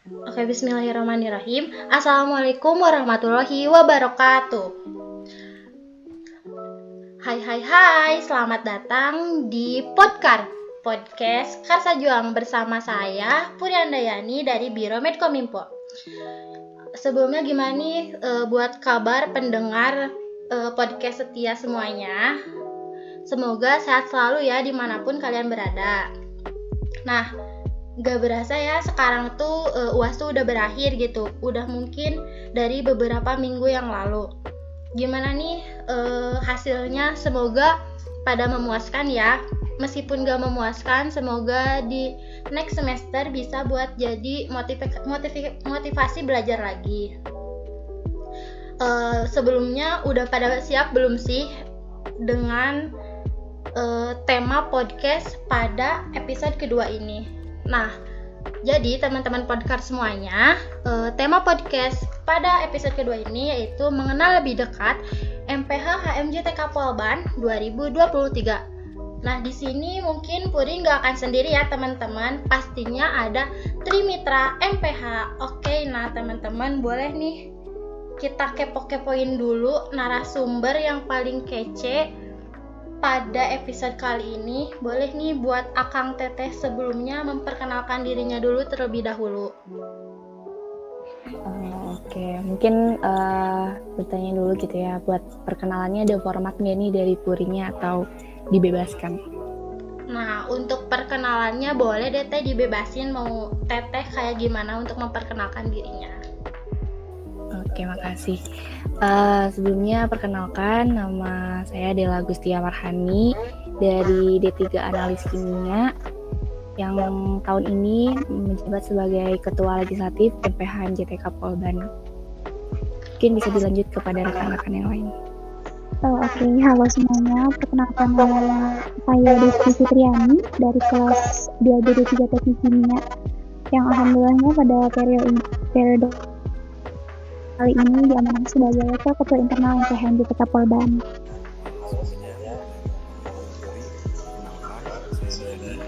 Oke, bismillahirrahmanirrahim. Assalamualaikum warahmatullahi wabarakatuh. Hai, selamat datang di podcast Karsa Juang bersama saya Puri Andayani dari Biro Medkominfo. Sebelumnya gimana nih buat kabar pendengar podcast setia semuanya? Semoga sehat selalu ya dimanapun kalian berada. Nah, gak berasa ya sekarang tuh UAS tuh udah berakhir gitu. Udah mungkin dari beberapa minggu yang lalu. Gimana nih hasilnya? Semoga pada memuaskan ya. Meskipun gak memuaskan, semoga di next semester bisa buat jadi motivasi belajar lagi. Sebelumnya udah pada siap belum sih dengan tema podcast pada episode kedua ini? Nah, jadi teman-teman podcast semuanya, tema podcast pada episode kedua ini yaitu mengenal lebih dekat MPH HMJTK Polban 2023. Nah, di sini mungkin Puri nggak akan sendiri ya teman-teman, pastinya ada Trimitra MPH. Oke, nah teman-teman boleh nih kita kepo-kepoin dulu narasumber yang paling kece pada episode kali ini. Boleh nih buat Akang Teteh sebelumnya memperkenalkan dirinya dulu terlebih dahulu. Oke, mungkin bertanya dulu gitu ya, buat perkenalannya ada format nggak nih dari Purinya atau dibebaskan? Nah, untuk perkenalannya boleh deh Teh dibebasin, mau Teteh kayak gimana untuk memperkenalkan dirinya. Oke, makasih. Sebelumnya perkenalkan, nama saya Dela Gustia Marhani dari D3 Analis Kimia yang tahun ini menjabat sebagai Ketua Legislatif MPH MJTK Polban. Mungkin bisa dilanjut kepada rekan-rekan yang lain. Oke, halo semuanya. Perkenalkan nama saya Desti Fitriani dari kelas 2B D3 Teknik Kimia yang alhamdulillahnya pada periode kali ini diamanahkan sebagai Wakil Ketua Internal MPH MJTK Polban. Saya dari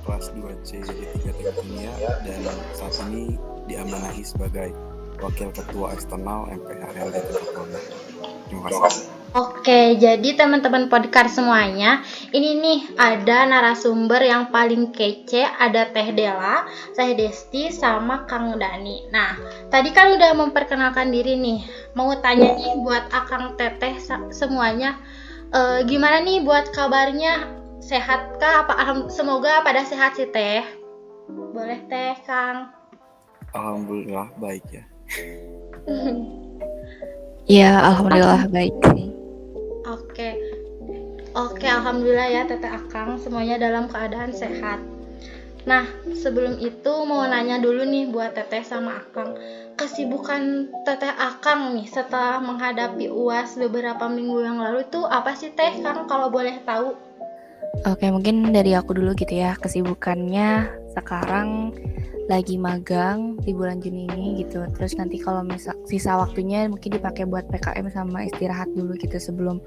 kelas 2C D3 Teknik Kimia dan saat ini diamanahi sebagai Wakil Ketua Eksternal MPH LDTK Polban. Terima kasih. Oke, jadi teman-teman podcast semuanya, ini nih ada narasumber yang paling kece, ada Teh Dela, Teh Desti, sama Kang Dani. Nah, tadi kan udah memperkenalkan diri nih, mau tanya nih buat Akang Teteh semuanya, gimana nih buat kabarnya, sehat kah? Semoga pada sehat sih Teh. Boleh Teh, Kang? Alhamdulillah baik ya. Ya, alhamdulillah baik sih. Oke, alhamdulillah ya Teteh Akang semuanya dalam keadaan sehat. Nah, sebelum itu mau nanya dulu nih buat Teteh sama Akang, kesibukan Teteh Akang nih setelah menghadapi UAS beberapa minggu yang lalu tuh apa sih Teh Kang kalau boleh tahu? Oke, mungkin dari aku dulu gitu ya. Kesibukannya sekarang lagi magang di bulan Juni ini gitu. Terus nanti kalau sisa waktunya mungkin dipakai buat PKM sama istirahat dulu gitu sebelum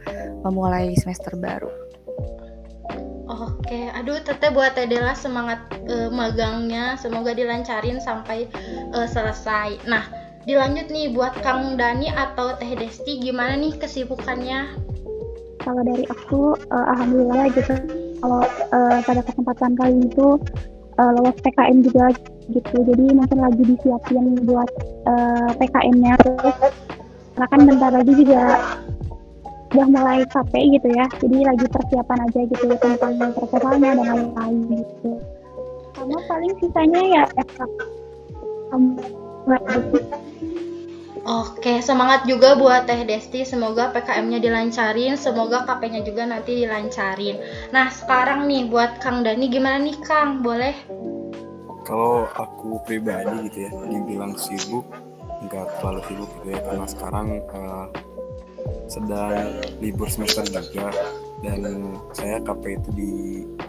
memulai semester baru. Oke, aduh Teteh buat Teh Dela semangat magangnya, semoga dilancarin sampai selesai. Nah, dilanjut nih buat Kang Dani atau Teh Desti, gimana nih kesibukannya? Kalau dari aku, alhamdulillah gitu. Kalau pada kesempatan kali itu lolos PKM juga gitu, jadi mungkin lagi disiapin buat PKM-nya. Terus karena kan bentar lagi juga udah mulai capek gitu ya, jadi lagi persiapan aja gitu tentang proposalnya dan lain-lain gitu. Sama paling sisanya ya Oke, semangat juga buat Teh Desti, semoga PKM-nya dilancarin, semoga KP-nya juga nanti dilancarin. Nah, sekarang nih buat Kang Dani, gimana nih Kang? Boleh? Kalau aku pribadi gitu ya, dibilang sibuk, nggak terlalu sibuk gitu ya, karena sekarang sedang libur semester juga dan saya KP itu di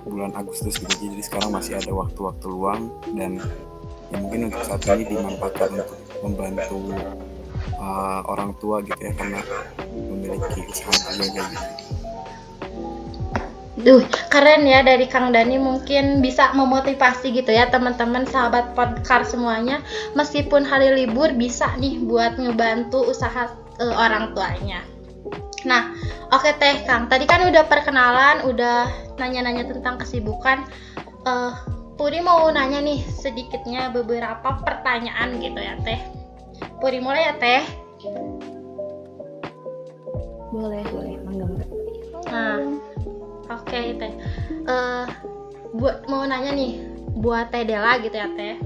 bulan Agustus gitu, jadi sekarang masih ada waktu-waktu luang dan ya mungkin untuk saat ini dimanfaatkan untuk membantu orang tua gitu ya, karena memiliki usaha juga gitu. Keren ya dari Kang Dani, mungkin bisa memotivasi gitu ya teman-teman sahabat Podcar semuanya, meskipun hari libur bisa nih buat ngebantu usaha orang tuanya. Nah, oke Teh Kang, tadi kan udah perkenalan, udah nanya-nanya tentang kesibukan. Puri mau nanya nih sedikitnya beberapa pertanyaan gitu ya Teh. Puri mulai ya Teh. Boleh, mangga. Nah, oke Teh. Mau nanya nih buat Teh Dela gitu ya Teh.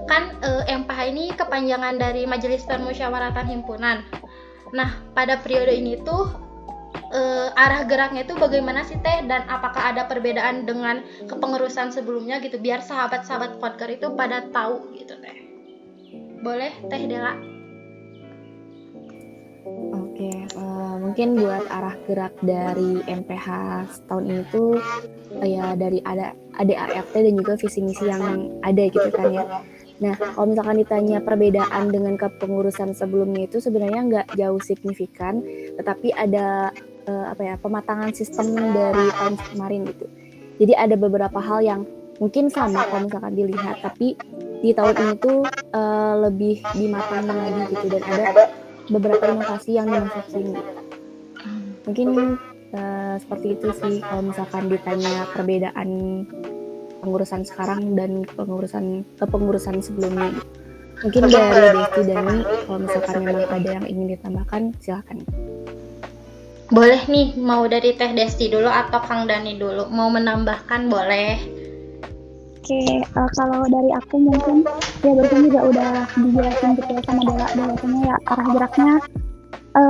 Kan MPH ini kepanjangan dari Majelis Permusyawaratan Himpunan. Nah, pada periode ini tuh arah geraknya itu bagaimana sih Teh, dan apakah ada perbedaan dengan kepengurusan sebelumnya gitu, biar sahabat-sahabat Podcar itu pada tahu gitu Teh. Boleh Teh Dela? Oke, mungkin buat arah gerak dari MPH setahun ini tuh ya dari ada ART dan juga visi misi yang ada gitu kan ya. Nah, kalau misalkan ditanya perbedaan dengan kepengurusan sebelumnya itu sebenarnya nggak jauh signifikan, tetapi ada pematangan sistem dari tahun kemarin gitu. Jadi ada beberapa hal yang mungkin sama kalau misalkan dilihat, tapi di tahun ini tuh lebih dimatangin lagi gitu, dan ada beberapa inovasi yang dimasukin gitu. Mungkin seperti itu sih kalau misalkan ditanya perbedaan pengurusan sekarang dan kepengurusan sebelumnya gitu. Mungkin dari Desti dan Ni, kalau misalkan memang ada yang ingin ditambahkan silakan. Boleh nih, mau dari Teh Desti dulu atau Kang Dani dulu? Mau menambahkan boleh. Oke, kalau dari aku mungkin ya barusan juga udah dijelasin gitu ya sama Dela, bahwasanya ya arah geraknya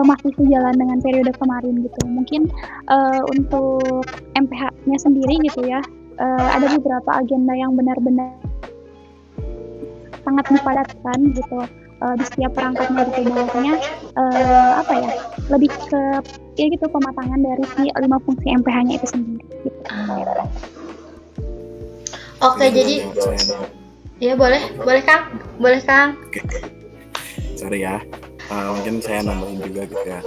masih sejalan dengan periode kemarin gitu. Mungkin untuk MPH-nya sendiri gitu ya, ada beberapa agenda yang benar-benar sangat dipadatkan gitu di setiap perangkatnya gitu, bahwasanya lebih ke ya gitu pematangan dari si 5 fungsi MPH-nya itu sendiri gitu. Oke, jadi ya boleh Kang. Oke. Sorry ya. Mungkin saya nambahin juga gitu ya.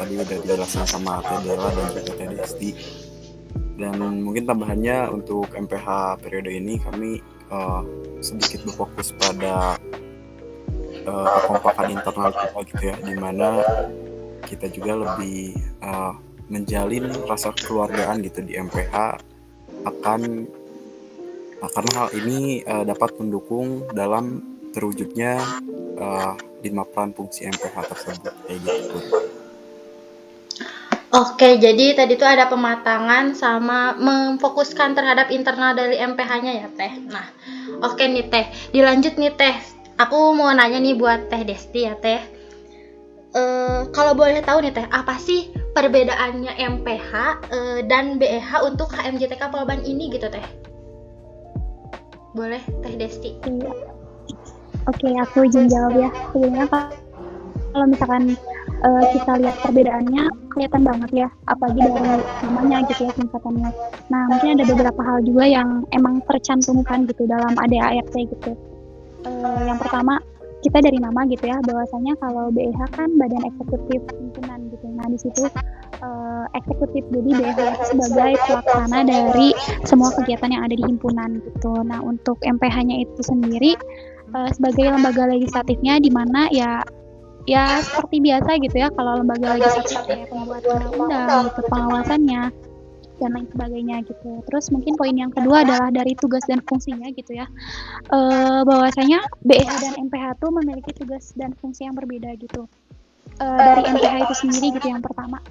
Tadi udah dijelasin sama Teh Dela dan juga Teh Desti. Dan mungkin tambahannya untuk MPH periode ini kami sedikit berfokus pada kekompakan internal kita gitu ya, dimana kita juga lebih menjalin rasa kekeluargaan gitu di MPH karena hal ini dapat mendukung dalam terwujudnya 5 peran fungsi MPH tersebut kayak gitu. Oke, jadi tadi tuh ada pematangan sama memfokuskan terhadap internal dari MPH-nya ya Teh. Nah, oke nih Teh, dilanjut nih Teh. Aku mau nanya nih buat Teh Desti ya Teh. Kalau boleh tahu nih Teh, apa sih perbedaannya MPH dan BEH untuk HMJTK Polban ini gitu Teh? Boleh Teh Desti? Oke, aku izin jawab ya. Sebenarnya kalau misalkan kita lihat perbedaannya kelihatan banget ya, apalagi dari namanya gitu ya, singkatannya. Nah, mungkin ada beberapa hal juga yang emang tercantumkan gitu dalam ADART gitu. Yang pertama, kita dari nama gitu ya, bahwasanya kalau BEH kan Badan Eksekutif Himpunan gitu. Nah, di situ eksekutif, jadi BEH itu sebagai pelaksana dari semua kegiatan yang ada di himpunan gitu. Nah, untuk MPH-nya itu sendiri sebagai lembaga legislatifnya, di mana ya seperti biasa gitu ya, kalau lembaga legislatif kayak pembuat undang-undang gitu, pengawasannya dan lain sebagainya gitu. Terus mungkin poin yang kedua adalah dari tugas dan fungsinya gitu ya, bahwasanya BEH dan MPH itu memiliki tugas dan fungsi yang berbeda gitu. Dari MPH itu sendiri gitu, yang pertama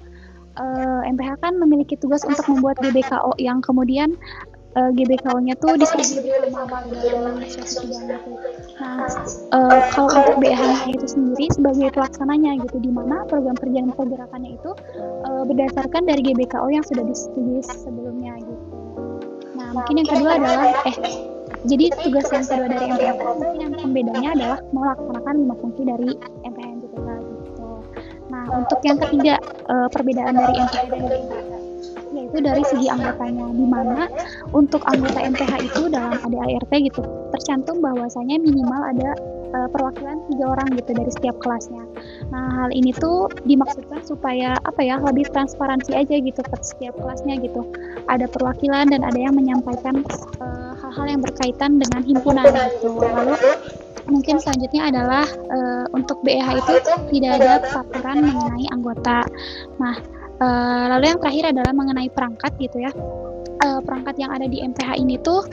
MPH kan memiliki tugas untuk membuat GBKO yang kemudian GBKO-nya tuh disetujui bersama dalam suatu bidang gitu. Nah, kalau untuk BEH itu sendiri sebagai pelaksananya gitu, di mana program kerja dan pergerakannya itu berdasarkan dari GBKO yang sudah disetujui sebelumnya gitu. Nah, mungkin yang kedua adalah jadi tugas yang kedua dari MPH mungkin yang pembedanya adalah melaksanakan 5 fungsi dari MPH gitu. Nah, untuk yang ketiga perbedaan dari MPH dan BEH yaitu itu dari segi anggotanya, di mana untuk anggota MPH itu dalam ADART gitu tercantum bahwasanya minimal ada perwakilan 3 orang gitu dari setiap kelasnya. Nah, hal ini tuh dimaksudkan supaya lebih transparansi aja gitu ke setiap kelasnya gitu. Ada perwakilan dan ada yang menyampaikan hal-hal yang berkaitan dengan himpunan gitu. Lalu mungkin selanjutnya adalah untuk BEH itu tidak ada peraturan mengenai anggota. Nah, lalu yang terakhir adalah mengenai perangkat gitu ya. Perangkat yang ada di MPH ini tuh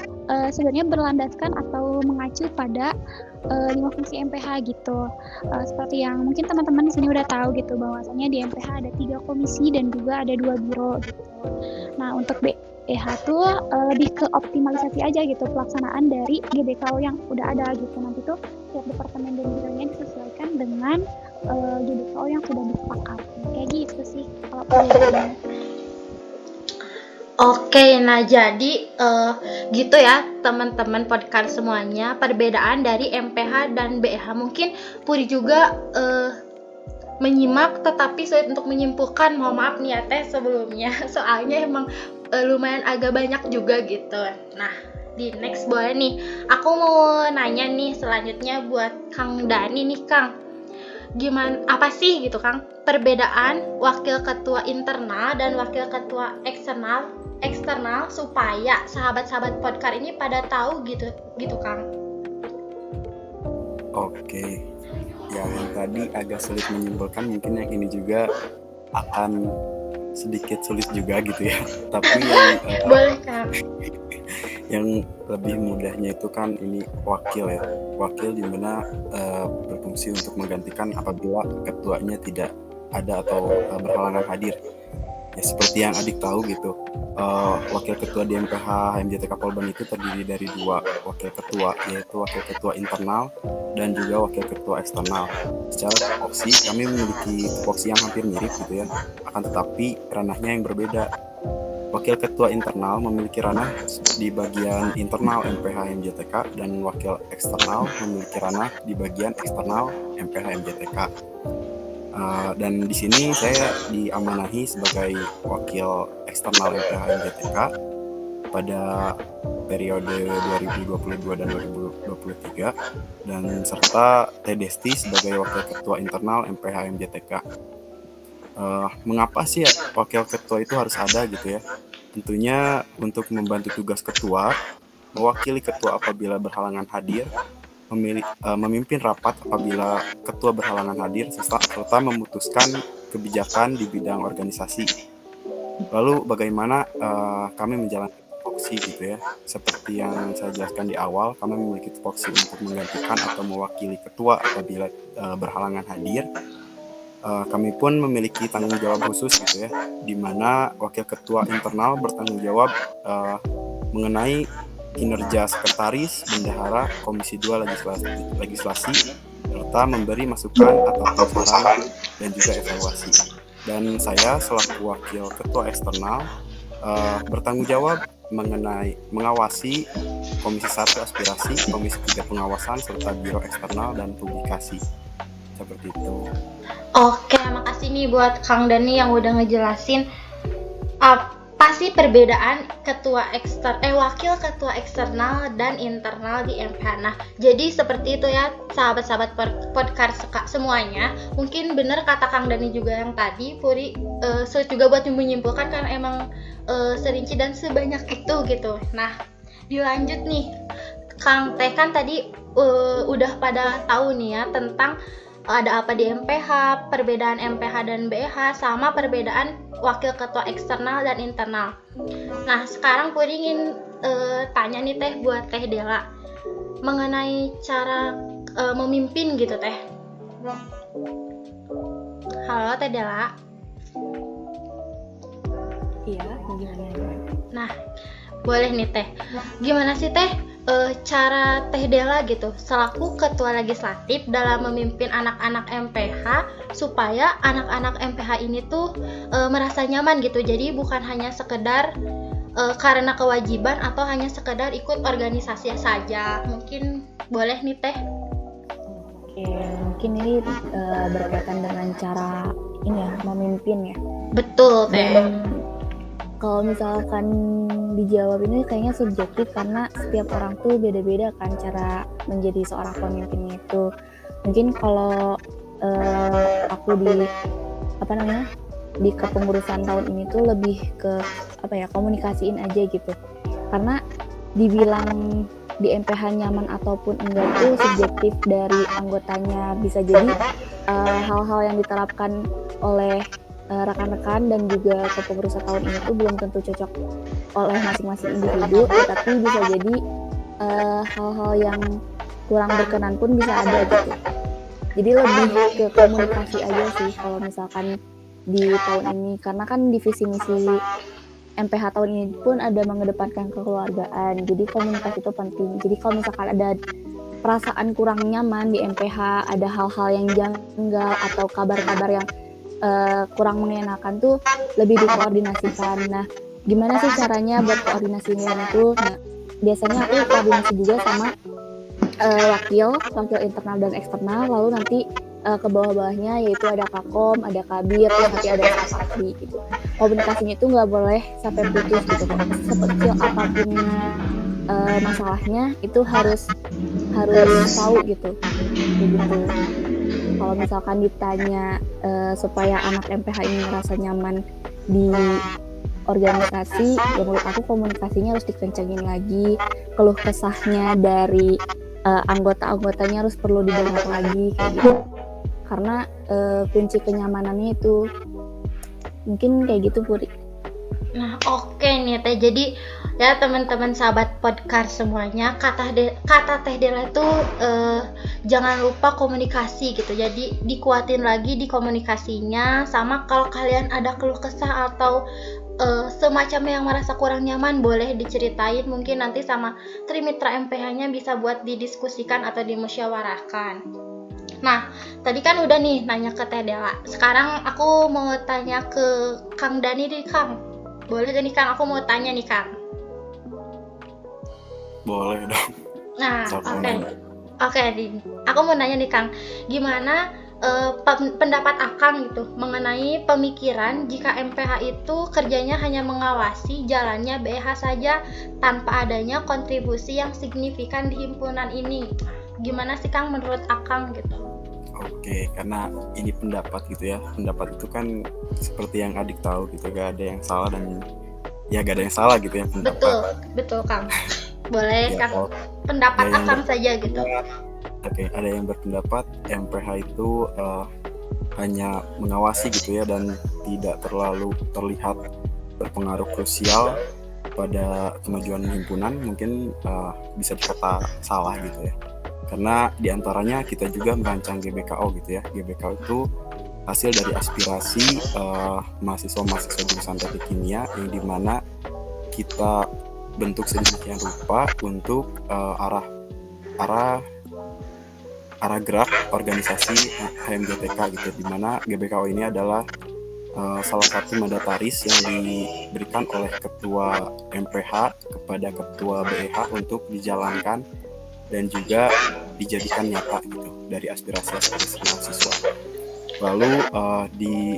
sebenarnya berlandaskan atau mengacu pada 5 fungsi MPH gitu. Seperti yang mungkin teman-teman di sini udah tahu gitu bahwasanya di MPH ada 3 komisi dan juga ada 2 biro gitu. Nah, untuk BEH tuh lebih ke optimalisasi aja gitu pelaksanaan dari GBKO yang udah ada gitu. Nanti tuh setiap departemen dan bironya disesuaikan dengan GBKO yang sudah disepakati. Kayak gitu sih kalau perbedaannya. Oke, nah jadi gitu ya teman-teman podcast semuanya, perbedaan dari MPH dan BEH. Mungkin Puri juga menyimak tetapi sulit untuk menyimpulkan. Mohon maaf nih ya Teh sebelumnya, soalnya emang lumayan agak banyak juga gitu. Nah, di next boleh nih, aku mau nanya nih selanjutnya buat Kang Dani nih Kang. Gimana, apa sih gitu Kang perbedaan wakil ketua internal dan wakil ketua eksternal supaya sahabat-sahabat podcast ini pada tahu gitu Kang. Oke, yang tadi agak sulit menyimpulkan, mungkin yang ini juga akan sedikit sulit juga gitu ya. Tapi yang Boleh Kang. yang lebih mudahnya itu kan ini wakil ya, wakil dimana berfungsi untuk menggantikan apabila ketuanya tidak ada atau berhalangan hadir. Ya seperti yang adik tahu gitu, wakil ketua di MPH HMJTK Polban itu terdiri dari 2 wakil ketua, yaitu wakil ketua internal dan juga wakil ketua eksternal. Secara tupoksi kami memiliki tupoksi yang hampir mirip gitu ya, akan tetapi ranahnya yang berbeda. Wakil ketua internal memiliki ranah di bagian internal MPH MJTK dan wakil eksternal memiliki ranah di bagian eksternal MPH MJTK. Dan di sini saya diamanahi sebagai wakil eksternal MPH MJTK pada periode 2022 dan 2023 dan serta Teh Desti sebagai wakil ketua internal MPH MJTK. Mengapa sih ya wakil ketua itu harus ada gitu ya? Tentunya untuk membantu tugas ketua, mewakili ketua apabila berhalangan hadir, memimpin rapat apabila ketua berhalangan hadir, serta memutuskan kebijakan di bidang organisasi. Lalu bagaimana kami menjalankan tupoksi gitu ya? Seperti yang saya jelaskan di awal, kami memiliki tupoksi untuk menggantikan atau mewakili ketua apabila berhalangan hadir. Kami pun memiliki tanggung jawab khusus gitu ya, di mana wakil ketua internal bertanggung jawab mengenai kinerja sekretaris, bendahara, komisi 2 legislasi, serta memberi masukan atau saran dan juga evaluasi. Dan saya selaku wakil ketua eksternal bertanggung jawab mengenai mengawasi komisi 1 aspirasi, komisi 3 pengawasan, serta biro eksternal dan publikasi. Seperti itu. Oke, makasih nih buat Kang Dani yang udah ngejelasin apa sih perbedaan wakil ketua eksternal dan internal di MPH. Nah, jadi seperti itu ya sahabat-sahabat podcast semuanya. Mungkin bener kata Kang Dani juga yang tadi, Puri sulit juga buat menyimpulkan karena emang serinci dan sebanyak itu gitu. Nah, dilanjut nih, Kang Teh kan tadi udah pada tahu nih ya tentang ada apa di MPH, perbedaan MPH dan BEH, sama perbedaan wakil ketua eksternal dan internal. Nah, sekarang Puri ingin tanya nih Teh buat Teh Dela mengenai cara memimpin gitu Teh. Halo Teh Dela. Iya, gimana? Nah, boleh nih Teh. Gimana sih Teh cara Teh Dela gitu selaku ketua legislatif dalam memimpin anak-anak MPH supaya anak-anak MPH ini tuh merasa nyaman gitu. Jadi bukan hanya sekedar karena kewajiban atau hanya sekedar ikut organisasi saja. Mungkin boleh nih Teh. Oke, mungkin ini berkaitan dengan cara ini ya, memimpin ya. Betul Teh. Kalau misalkan dijawab ini kayaknya subjektif karena setiap orang tuh beda-beda kan cara menjadi seorang pemimpinnya itu. Mungkin kalau aku di kepengurusan tahun ini tuh lebih ke komunikasiin aja gitu. Karena dibilang di MPH nyaman ataupun enggak itu subjektif dari anggotanya. Bisa jadi hal-hal yang diterapkan oleh rekan-rekan dan juga kepengurusan tahun ini tuh belum tentu cocok oleh masing-masing individu, tapi bisa jadi hal-hal yang kurang berkenan pun bisa ada gitu. Jadi lebih ke komunikasi aja sih kalau misalkan di tahun ini, karena kan di visi misi MPH tahun ini pun ada mengedepankan kekeluargaan, jadi komunikasi itu penting. Jadi kalau misalkan ada perasaan kurang nyaman di MPH, ada hal-hal yang janggal atau kabar-kabar yang kurang mengenakan tuh lebih dikoordinasikan. Nah, gimana sih caranya buat koordinasinya itu? Nah, biasanya aku koordinasi juga sama wakil internal dan eksternal, lalu nanti ke bawah-bawahnya yaitu ada Kakom, ada Kabir, terus nanti ada Sakti gitu. Komunikasinya itu nggak boleh sampai putus gitu kok. Sekecil apapun masalahnya itu harus tahu gitu. Begitu. Kalau misalkan ditanya supaya anak MPH ini merasa nyaman di organisasi, ya menurut aku komunikasinya harus dikencengin lagi, keluh kesahnya dari anggota-anggotanya harus perlu didengar lagi kayak gitu. Karena kunci kenyamanannya itu mungkin kayak gitu, Puri. Nah, oke nih Teh. Jadi ya teman-teman sahabat podcast semuanya, kata Teh Dela itu jangan lupa komunikasi gitu. Jadi dikuatin lagi di komunikasinya. Sama kalau kalian ada keluh kesah atau semacam yang merasa kurang nyaman, boleh diceritain, mungkin nanti sama Trimitra MPH-nya bisa buat didiskusikan atau dimusyawarahkan. Nah, tadi kan udah nih nanya ke Teh Dela. Sekarang aku mau tanya ke Kang Dani nih, Kang. Boleh gak nih, Kang? Aku mau tanya nih, Kang. Boleh dong. Nah, oke. Aku mau nanya nih, Kang. Gimana pendapat Akang gitu mengenai pemikiran jika MPH itu kerjanya hanya mengawasi jalannya BH saja tanpa adanya kontribusi yang signifikan di himpunan ini? Gimana sih, Kang, menurut Akang gitu? Oke, karena ini pendapat gitu ya. Pendapat itu kan seperti yang adik tahu gitu, gak ada yang salah dan ya gak ada yang salah gitu ya pendapat. Betul, Kang. Boleh, ya, Kang. Pendapat Akang saja gitu. Oke, ada yang berpendapat MPH itu hanya mengawasi gitu ya dan tidak terlalu terlihat berpengaruh krusial pada kemajuan himpunan. Mungkin bisa dikata salah gitu ya. Karena diantaranya kita juga merancang GBKO gitu ya. GBKO itu hasil dari aspirasi mahasiswa-mahasiswa jurusan teknik kimia yang dimana kita bentuk sedemikian rupa untuk arah gerak organisasi HMGTK gitu, dimana GBKO ini adalah salah satu mandataris yang diberikan oleh ketua MPH kepada ketua BEH untuk dijalankan dan juga dijadikan nyata gitu dari aspirasi mahasiswa. Lalu di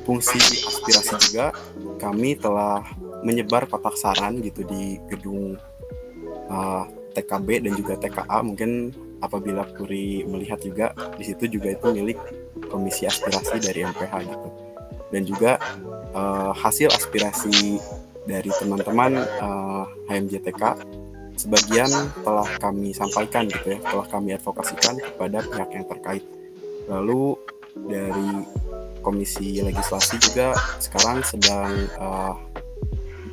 fungsi aspirasi juga kami telah menyebar kotak saran gitu di gedung TKB dan juga TKA. Mungkin apabila Puri melihat juga di situ juga itu milik komisi aspirasi dari MPH gitu. Dan juga hasil aspirasi dari teman-teman HMJTK sebagian telah kami sampaikan gitu ya, telah kami advokasikan kepada pihak yang terkait. Lalu dari komisi legislasi juga sekarang sedang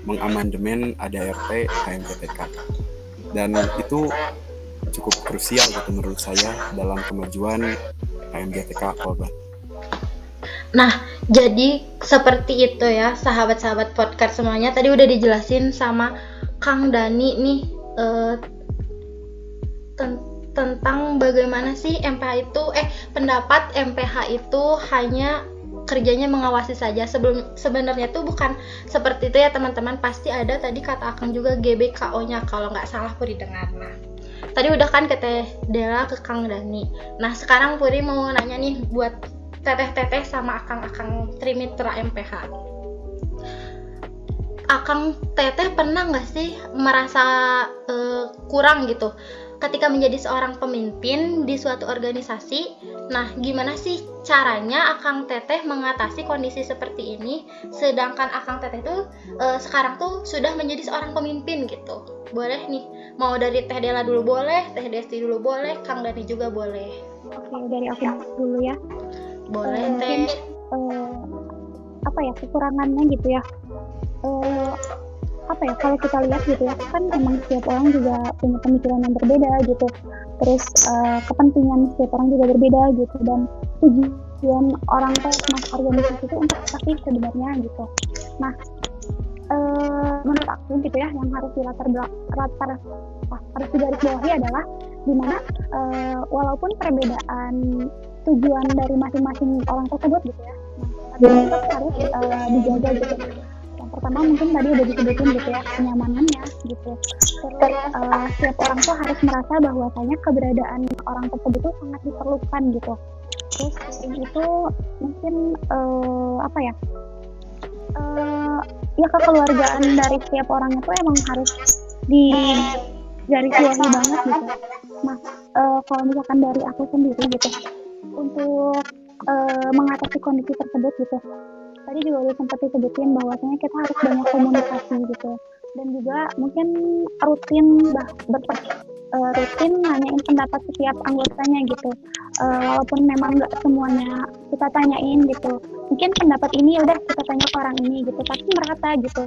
mengamandemen ADART HMJTK, dan itu cukup krusial gitu menurut saya dalam kemajuan HMJTK Polban. Nah, jadi seperti itu ya sahabat-sahabat podcast semuanya. Tadi udah dijelasin sama Kang Dani nih tentang bagaimana sih MPH itu pendapat MPH itu hanya kerjanya mengawasi saja. Sebenarnya tuh bukan seperti itu ya teman-teman. Pasti ada tadi kata Akang juga GBKO-nya kalau nggak salah Puri dengar. Nah, tadi udah kan ke Teh Dela, ke Kang Dani. Nah, sekarang Puri mau nanya nih buat teteh-teteh sama akang-akang Trimitra MPH. Akang Teteh pernah nggak sih merasa kurang gitu ketika menjadi seorang pemimpin di suatu organisasi? Nah, gimana sih caranya Akang Teteh mengatasi kondisi seperti ini? Sedangkan Akang Teteh tuh sekarang tuh sudah menjadi seorang pemimpin gitu. Boleh nih, mau dari Teh Dela dulu boleh, Teh Desti dulu boleh, Kang Dani juga boleh. Oke, dari aku dulu ya. Boleh Teh. Apa ya kekurangannya gitu ya? Apa ya, kalau kita lihat gitu ya, kan emang setiap orang juga punya pemikiran yang berbeda gitu, terus kepentingan setiap orang juga berbeda gitu, dan tujuan orang masuk organisasi itu untuk apa sih sebenarnya gitu. Nah, menurut aku gitu ya, yang harus harus digarisbawahi adalah dimana walaupun perbedaan tujuan dari masing-masing orang tersebut gitu ya, nah, itu harus dijaga gitu. Pertama mungkin tadi udah disebutin gitu ya, kenyamanannya gitu. Terus setiap orang tuh harus merasa bahwasanya keberadaan orang tersebut tuh sangat diperlukan gitu. Terus selain itu mungkin apa ya, ya kekeluargaan dari setiap orang itu emang harus digarisbawahi banget gitu. Nah, kalau misalkan dari aku sendiri gitu, untuk mengatasi kondisi tersebut gitu, tadi juga udah sempat disebutin bahwasanya kita harus banyak komunikasi gitu, dan juga mungkin rutin rutin nanyain pendapat setiap anggotanya gitu, walaupun memang nggak semuanya kita tanyain gitu, mungkin pendapat ini udah kita tanya ke orang ini gitu, tapi merata gitu.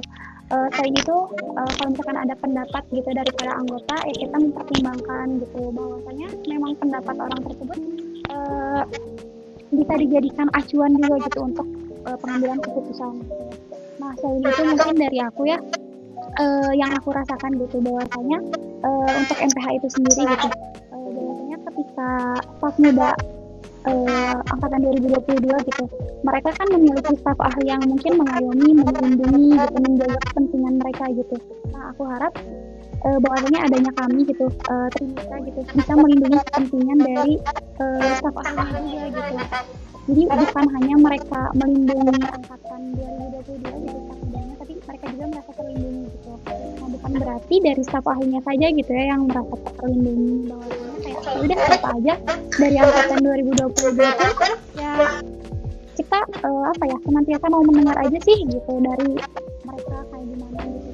Selain itu kalau misalkan ada pendapat gitu dari para anggota, ya kita mempertimbangkan gitu bahwasanya memang pendapat orang tersebut bisa dijadikan acuan juga gitu untuk pengambilan keputusan. Nah, selain itu mungkin dari aku ya, yang aku rasakan gitu bahwasanya untuk MPH itu sendiri gitu, bahwasanya ketika staf muda angkatan 2022 gitu, mereka kan memiliki staf ahli yang mungkin mengayomi, melindungi gitu, menjaga kepentingan mereka gitu. Nah, aku harap bahwasanya adanya kami gitu, terbuka gitu, bisa melindungi kepentingan dari staf ahlinya juga gitu. Jadi bukan hanya mereka melindungi angkatan 2022 gitu staf mudanya, tapi mereka juga merasa terlindungi gitu. Nah, bukan berarti dari staf ahlinya saja gitu ya yang merasa terlindungi, bahwasanya kayak udah apa aja dari angkatan 2022 pun ya kita apa ya, senantiasa mau mendengar aja sih gitu dari mereka kayak gimana gitu.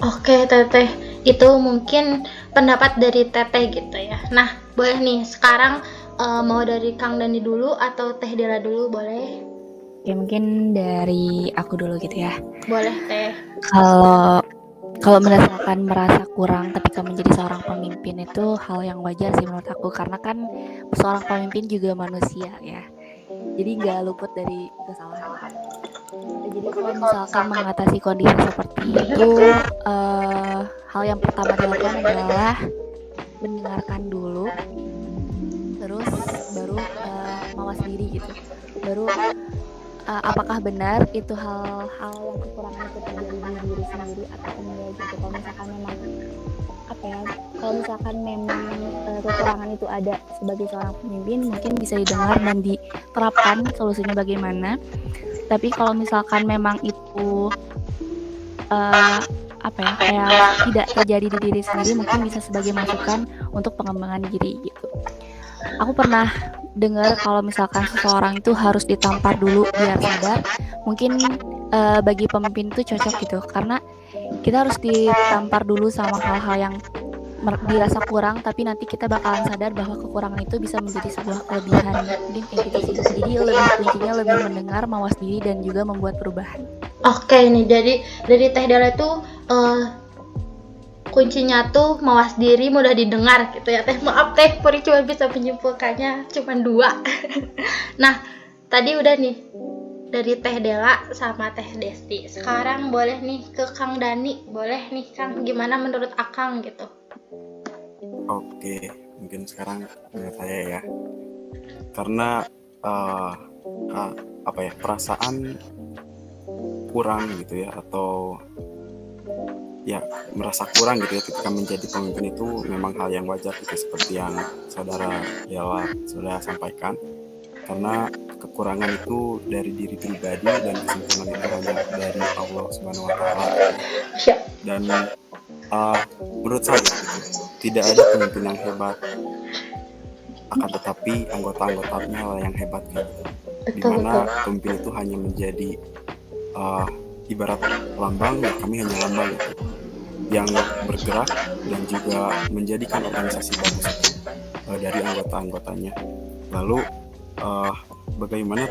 Oke Teteh, itu mungkin pendapat dari Teteh gitu ya. Nah, boleh nih sekarang mau dari Kang Dani dulu atau Teh Dela dulu boleh? Oke, mungkin dari aku dulu gitu ya. Boleh Teh. Kalau merasakan merasa kurang ketika menjadi seorang pemimpin itu hal yang wajar sih menurut aku, karena kan seorang pemimpin juga manusia ya. Jadi nggak luput dari kesalahan. Jadi kalau misalkan mengatasi kondisi seperti itu, hal yang pertama dilakukan adalah mendengarkan dulu, terus baru mawas diri gitu. Baru apakah benar itu hal-hal yang kekurangan itu terjadi di diri sendiri atau enggak gitu. Kalau misalkan memang kalau misalkan memang kekurangan itu ada sebagai seorang pemimpin, mungkin bisa didengar dan diterapkan solusinya bagaimana. Tapi kalau misalkan memang itu kayak tidak terjadi di diri sendiri, mungkin bisa sebagai masukan untuk pengembangan diri gitu. Aku pernah dengar kalau misalkan seseorang itu harus ditampar dulu biar sadar. Mungkin bagi pemimpin itu cocok gitu, karena kita harus ditampar dulu sama hal-hal yang dirasa kurang, tapi nanti kita bakalan sadar bahwa kekurangan itu bisa menjadi sebuah kelebihan. Mungkin kayak gitu sih. Jadi kuncinya lebih mendengar, mawas diri, dan juga membuat perubahan. Oke nih, jadi dari Teh Dela itu kuncinya tuh mawas diri, mudah didengar gitu ya Teh. Maaf Teh, Puri cuma bisa menyimpulkannya cuma 2. Nah, tadi udah nih dari Teh Dela sama Teh Desti. Sekarang boleh nih ke Kang Dani. Boleh nih Kang, gimana menurut Akang gitu? Oke, mungkin sekarang saya ya, karena perasaan kurang gitu ya, atau ya merasa kurang gitu ya ketika menjadi pemimpin itu memang hal yang wajar gitu, seperti yang saudara Dela sudah sampaikan. Karena kekurangan itu dari diri pribadi dan kesempurnaan itu hanya dari Allah Subhanahu wa Ta'ala. Ya. Dan menurut saya gitu, tidak ada pemimpin yang hebat, akan tetapi anggota-anggotanya lah yang hebat gitu. Dimana pemimpin itu hanya menjadi ibarat lambang, ya kami hanya lambang gitu, yang bergerak dan juga menjadikan organisasi bagus itu dari anggota-anggotanya. Lalu bagaimana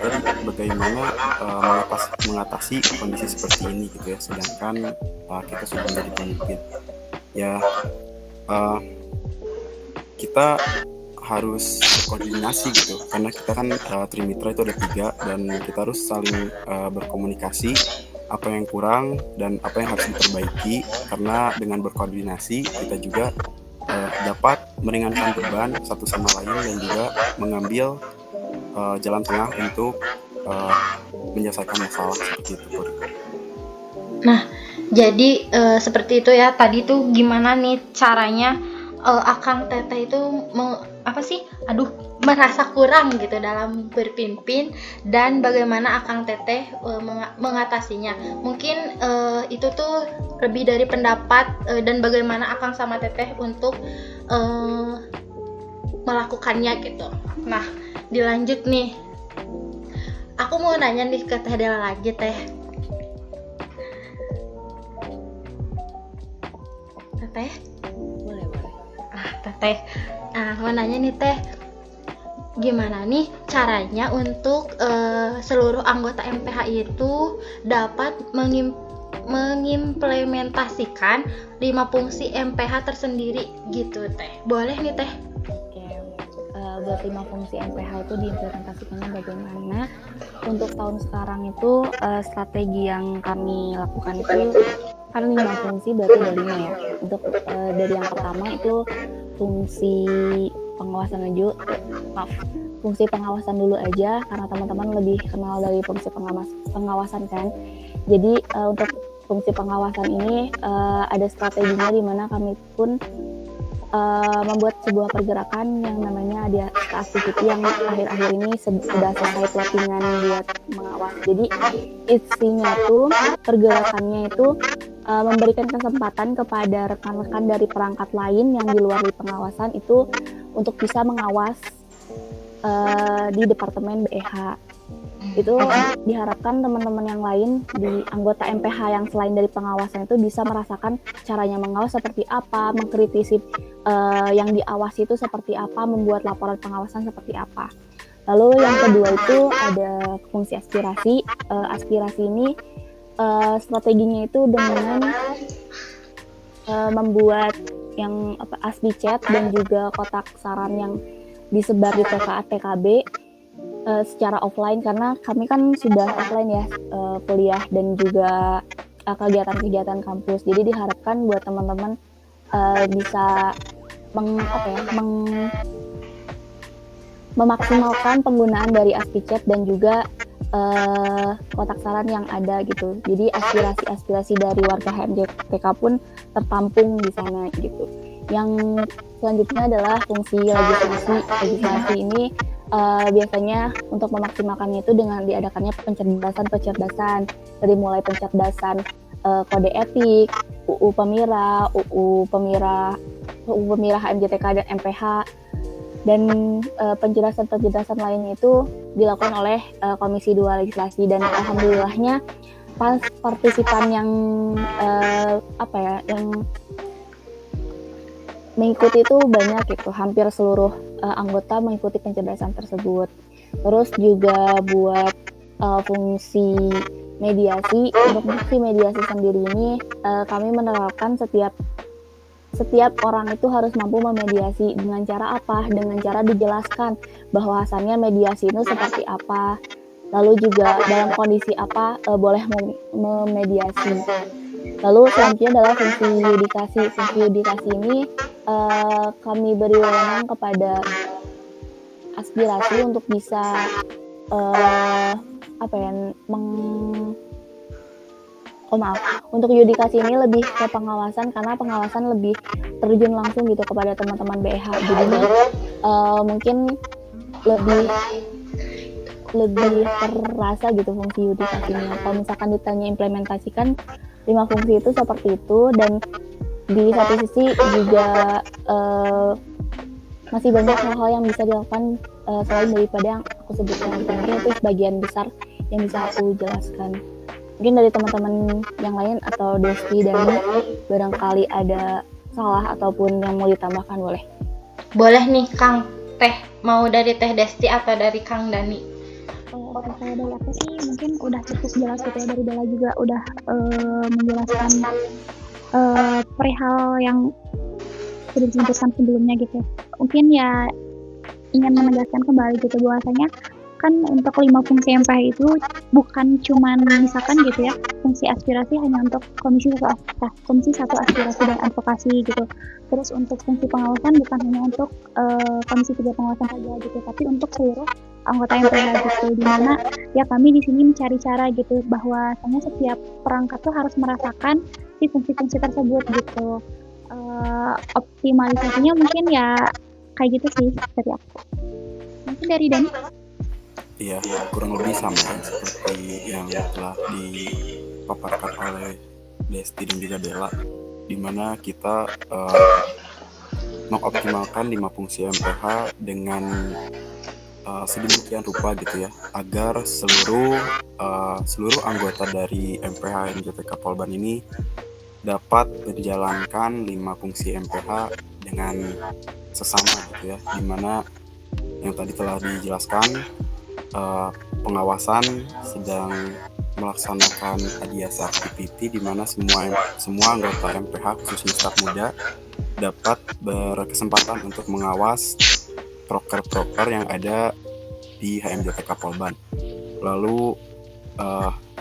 mengatasi kondisi seperti ini gitu ya, sedangkan kita sudah menjadi pemimpin ya, kita harus berkoordinasi gitu, karena kita kan Trimitra itu ada 3 dan kita harus saling berkomunikasi apa yang kurang dan apa yang harus diperbaiki, karena dengan berkoordinasi kita juga dapat meringankan beban satu sama lain dan juga mengambil jalan tengah untuk menyelesaikan masalah seperti itu. Nah, jadi seperti itu ya. Tadi tuh gimana nih caranya Akang Teteh itu merasa kurang gitu dalam berpimpin, dan bagaimana Akang Teteh mengatasinya. Mungkin itu tuh lebih dari pendapat dan bagaimana Akang sama Teteh untuk melakukannya gitu. Nah, dilanjut nih. Aku mau nanya nih ke Teh Dela lagi, Teh. Teteh? Boleh. Teteh. Mau nanya nih, Teh. Gimana nih caranya untuk seluruh anggota MPH itu dapat mengimplementasikan 5 fungsi MPH tersendiri gitu, Teh. Boleh nih, Teh? Buat 5 fungsi MPH itu diimplementasikannya bagaimana. Untuk tahun sekarang itu strategi yang kami lakukan itu kan 5 fungsi, berarti ada 5 ya. Untuk dari yang pertama itu fungsi pengawasan dulu aja, karena teman-teman lebih kenal dari fungsi pengawasan kan. Jadi untuk fungsi pengawasan ini ada strateginya, di mana kami pun membuat sebuah pergerakan yang namanya ada activity yang akhir-akhir ini sudah selesai plottingan buat mengawas. Jadi isinya tuh, pergerakannya itu memberikan kesempatan kepada rekan-rekan dari perangkat lain yang di luar di pengawasan itu untuk bisa mengawas di Departemen BEH. Itu diharapkan teman-teman yang lain di anggota MPH yang selain dari pengawasan itu bisa merasakan caranya mengawas seperti apa, mengkritisi yang diawasi itu seperti apa, membuat laporan pengawasan seperti apa. Lalu yang kedua itu ada fungsi aspirasi. Aspirasi ini strateginya itu dengan membuat yang aspi-chat dan juga kotak saran yang disebar di TKA TKB secara offline, karena kami kan sudah offline ya, kuliah dan juga kegiatan-kegiatan kampus. Jadi diharapkan buat teman-teman bisa memaksimalkan penggunaan dari aspi-chat dan juga kotak saran yang ada gitu. Jadi aspirasi dari warga HMJTK pun tertampung di sana gitu. Yang selanjutnya adalah fungsi legislasi. Legislasi ini biasanya untuk memaksimalkannya itu dengan diadakannya pencerdasan dari mulai pencerdasan kode etik, UU Pemira HMJTK dan MPH, dan penjelasan lainnya itu dilakukan oleh Komisi 2 Legislasi. Dan alhamdulillahnya partisipan yang yang mengikuti itu banyak gitu, hampir seluruh anggota mengikuti pencerdasan tersebut. Terus juga buat fungsi mediasi. Untuk fungsi mediasi sendiri ini kami menerapkan setiap orang itu harus mampu memediasi. Dengan cara apa? Dengan cara dijelaskan bahwasannya mediasi itu seperti apa, lalu juga dalam kondisi apa boleh memediasi. Lalu selanjutnya adalah fungsi yudikasi. Fungsi yudikasi ini kami beri wewenang kepada aspirasi untuk bisa untuk yudikasi ini lebih ke pengawasan, karena pengawasan lebih terjun langsung gitu kepada teman-teman BEH. Jadinya mungkin lebih lebih terasa gitu fungsi yudikasinya. Kalau misalkan ditanya implementasikan 5 fungsi itu seperti itu, dan di satu sisi juga masih banyak hal-hal yang bisa dilakukan selain daripada yang aku sebutkan. Mungkin itu sebagian besar yang bisa aku jelaskan. Mungkin dari teman-teman yang lain atau Desti dan barangkali ada salah ataupun yang mau ditambahkan, boleh. Boleh nih Kang Teh, mau dari Teh Desti atau dari Kang Dani? Kalau dari aku sih mungkin udah cukup jelas gitu ya, dari Bella juga udah menjelaskan perihal yang sudah disebutkan sebelumnya gitu. Mungkin ya ingin menegaskan kembali gitu bahwasanya kan untuk 5 fungsi MPH itu bukan cuman misalkan gitu ya, fungsi aspirasi hanya untuk komisi satu aspirasi dan advokasi gitu. Terus untuk fungsi pengawasan bukan hanya untuk komisi 3 pengawasan saja gitu, tapi untuk seluruh anggota MPH gitu, dimana ya kami di sini mencari cara gitu bahwasanya setiap perangkat tuh harus merasakan si fungsi-fungsi tersebut gitu. Optimalisasinya mungkin ya kayak gitu sih dari aku. Mungkin dari Dani. Iya, kurang lebih sama seperti yang telah dipaparkan oleh Desti dan juga Bella, di mana kita mengoptimalkan 5 fungsi MPH dengan sedemikian rupa gitu ya, agar seluruh anggota dari MPH MJTK Polban ini dapat menjalankan 5 fungsi MPH dengan sesama gitu ya, dimana yang tadi telah dijelaskan, pengawasan sedang melaksanakan Adiasa Activity, di mana semua anggota MPH khususnya staf muda dapat berkesempatan untuk mengawas proker-proker yang ada di HMJTK Polban. Lalu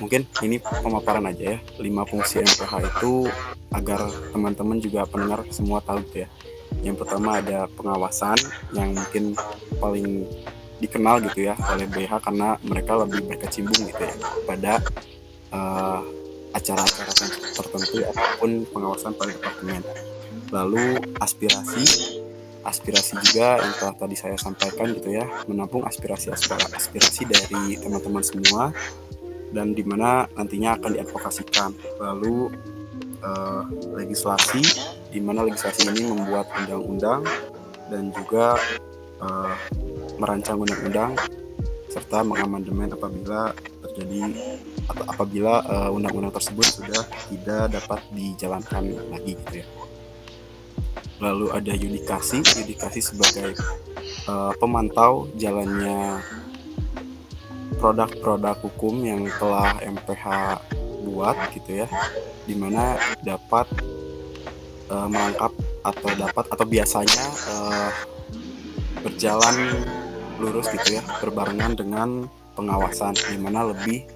mungkin ini pemaparan aja ya, 5 fungsi MPH itu agar teman-teman juga pendengar semua tahu ya. Yang pertama ada pengawasan, yang mungkin paling dikenal gitu ya oleh BH karena mereka lebih berkecimpung gitu ya pada acara-acara tertentu ataupun pengawasan pada departemen. Lalu aspirasi juga yang telah tadi saya sampaikan gitu ya, menampung aspirasi dari teman-teman semua dan dimana nantinya akan diadvokasikan. Lalu legislasi, dimana legislasi ini membuat undang-undang dan juga merancang undang-undang serta mengamandemen apabila undang-undang tersebut sudah tidak dapat dijalankan lagi gitu ya. Lalu ada yudikasi sebagai pemantau jalannya produk-produk hukum yang telah MPH buat gitu ya, dimana dapat merangkap atau biasanya berjalan lurus gitu ya, berbarengan dengan pengawasan, dimana lebih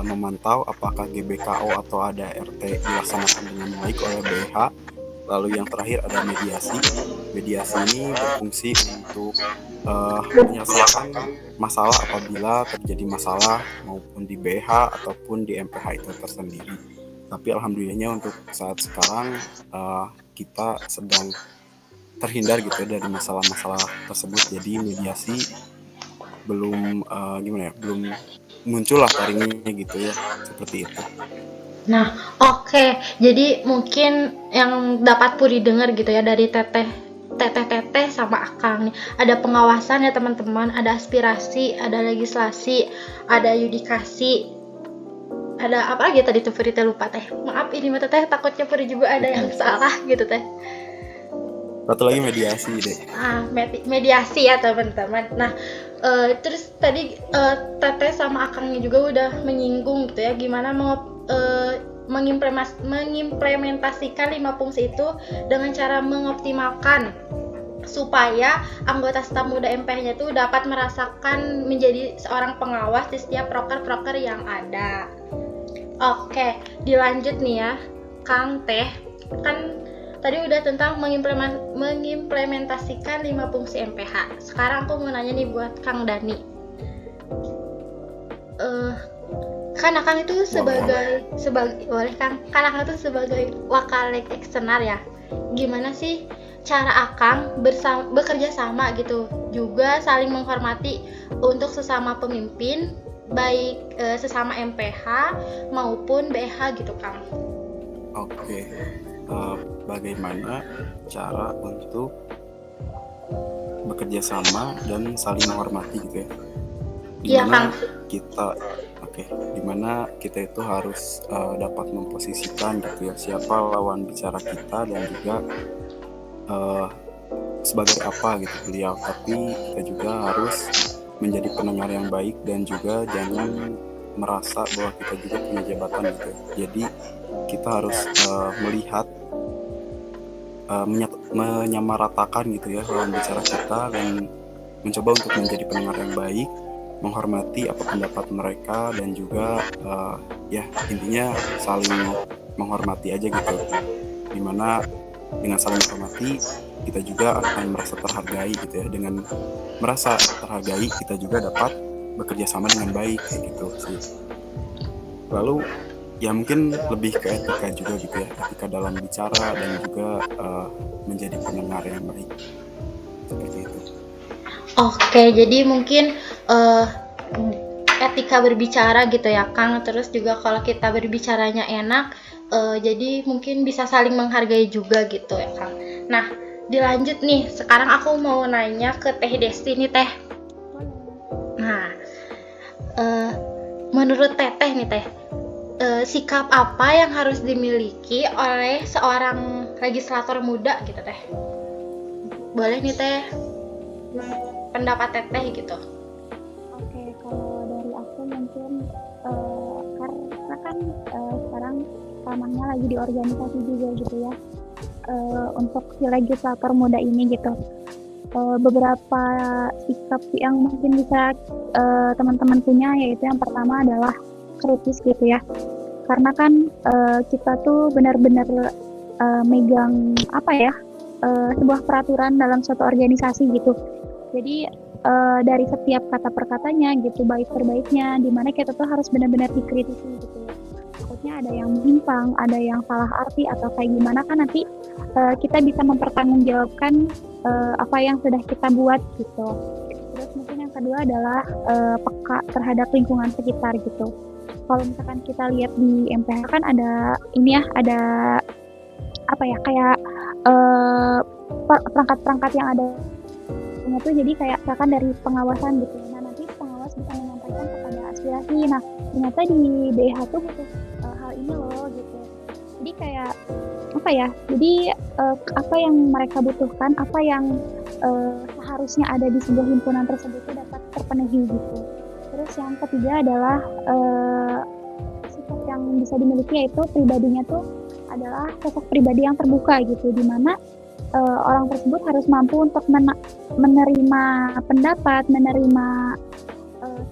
memantau apakah GBKO atau ada RT dilaksanakan dengan baik oleh BH. Lalu yang terakhir ada mediasi ini berfungsi untuk menyelesaikan masalah apabila terjadi masalah maupun di BH ataupun di MPH itu tersendiri. Tapi alhamdulillahnya untuk saat sekarang kita sedang terhindar gitu dari masalah-masalah tersebut. Jadi mediasi belum belum muncul lah taringnya gitu ya, seperti itu. Nah, oke. Jadi mungkin yang dapat Puri dengar gitu ya dari teteh sama Akang nih, ada pengawasan ya teman-teman, ada aspirasi, ada legislasi, ada yudikasi, ada apa lagi tadi tuh Puri lupa teh. Maaf ini mah teteh takutnya Puri juga ada yang salah gitu teh. Satu lagi mediasi deh. Mediasi ya teman-teman. Nah, terus tadi teteh sama Akangnya juga udah menyinggung gitu ya, gimana mengimplementasikan 5 fungsi itu dengan cara mengoptimalkan supaya anggota staf muda MPH-nya itu dapat merasakan menjadi seorang pengawas di setiap proker-proker yang ada. Oke, dilanjut nih ya, Kang Teh. Kan tadi udah tentang mengimplementasikan 5 fungsi MPH. Sekarang aku mau nanya nih buat Kang Dani. Kan Akang itu sebagai boleh Kang, kan Akang itu sebagai wakil eksternal ya. Gimana sih cara Akang bekerja sama gitu, juga saling menghormati untuk sesama pemimpin, baik sesama MPH maupun BH gitu Kang. Oke, bagaimana cara untuk bekerja sama dan saling menghormati gitu ya? Iya Kang. Dimana kita itu harus dapat memposisikan gitu ya siapa lawan bicara kita dan juga sebagai apa gitu beliau, tapi kita juga harus menjadi pendengar yang baik dan juga jangan merasa bahwa kita juga punya jabatan gitu ya. Jadi kita harus melihat menyamaratakan gitu ya lawan bicara kita dan mencoba untuk menjadi pendengar yang baik, menghormati apa pendapat mereka dan juga ya intinya saling menghormati aja gitu, dimana dengan saling menghormati kita juga akan merasa terhargai gitu ya. Dengan merasa terhargai kita juga dapat bekerja sama dengan baik kayak gitu sih. Lalu ya mungkin lebih ke etika juga gitu ya, etika dalam bicara dan juga menjadi pendengar yang baik seperti itu. Oke, jadi mungkin etika berbicara gitu ya Kang. Terus juga kalau kita berbicaranya enak, jadi mungkin bisa saling menghargai juga gitu ya Kang. Nah, dilanjut nih, sekarang aku mau nanya ke Teh Desti nih Teh. Nah, menurut Teteh nih Teh, sikap apa yang harus dimiliki oleh seorang legislator muda gitu Teh? Boleh nih Teh, pendapat Teteh gitu. Oke, kalau dari aku mungkin karena kan sekarang ramahnya lagi di organisasi juga gitu ya, untuk si legislator muda ini gitu. Beberapa sikap yang mungkin bisa teman-teman punya, yaitu yang pertama adalah kritis gitu ya, karena kan kita tuh benar-benar megang sebuah peraturan dalam suatu organisasi gitu. Jadi dari setiap kata perkatanya gitu, baik perbaiknya, dimana kita tuh harus benar-benar dikritisi gitu ya. Takutnya ada yang menyimpang, ada yang salah arti atau kayak gimana kan nanti kita bisa mempertanggungjawabkan apa yang sudah kita buat gitu. Terus mungkin yang kedua adalah peka terhadap lingkungan sekitar gitu. Kalau misalkan kita lihat di MPH kan ada kayak perangkat-perangkat yang ada itu, jadi kayak misalkan dari pengawasan gitu. Nah, nanti pengawas bisa menyampaikan kepada aspirasi. Nah, ternyata di BH tuh butuh hal ini loh gitu. Jadi kayak apa yang mereka butuhkan, apa yang seharusnya ada di sebuah himpunan tersebut itu dapat terpenuhi gitu. Terus yang ketiga adalah sifat yang bisa dimiliki, yaitu pribadinya tuh adalah sosok pribadi yang terbuka gitu, dimana orang tersebut harus mampu untuk menerima pendapat, menerima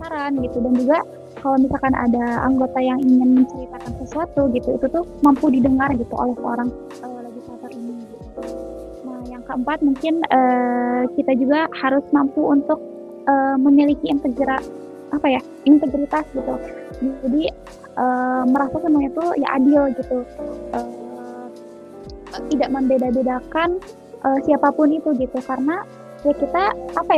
saran gitu, dan juga kalau misalkan ada anggota yang ingin menceritakan sesuatu gitu, itu tuh mampu didengar gitu oleh seorang legislator ini gitu. Nah, yang keempat mungkin kita juga harus mampu untuk memiliki integritas gitu. Jadi merasa semuanya itu ya adil gitu, tidak membeda-bedakan siapapun itu gitu, karena ya kita